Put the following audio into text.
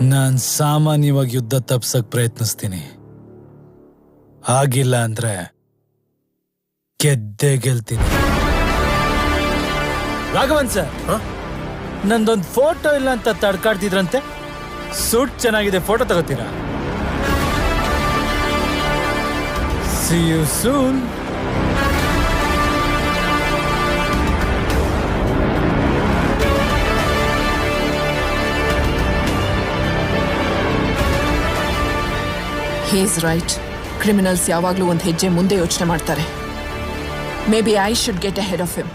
ನಾನು ಸಾಮಾನ್ಯವಾಗಿ ಯುದ್ಧ ತಪ್ಸಕ್ ಪ್ರಯತ್ನಿಸ್ತೀನಿ. ಆಗಿಲ್ಲ ಅಂದ್ರೆ ಗೆದ್ದೇ ಗೆಲ್ತೀನಿ. ರಾಘವನ್ ಸರ್, ನಂದೊಂದು ಫೋಟೋ ಇಲ್ಲ ಅಂತ ತಡ್ಕಾಡ್ತಿದ್ರಂತೆ. ಸೂಟ್ ಚೆನ್ನಾಗಿದೆ, ಫೋಟೋ ತಗೋತೀರಾ? See you soon. He is right. Criminals ಯಾವಾಗಲೂ ಒಂದು ಹೆಜ್ಜೆ ಮುಂದೆ ಯೋಚನೆ ಮಾಡ್ತಾರೆ. Maybe I should get ahead of him.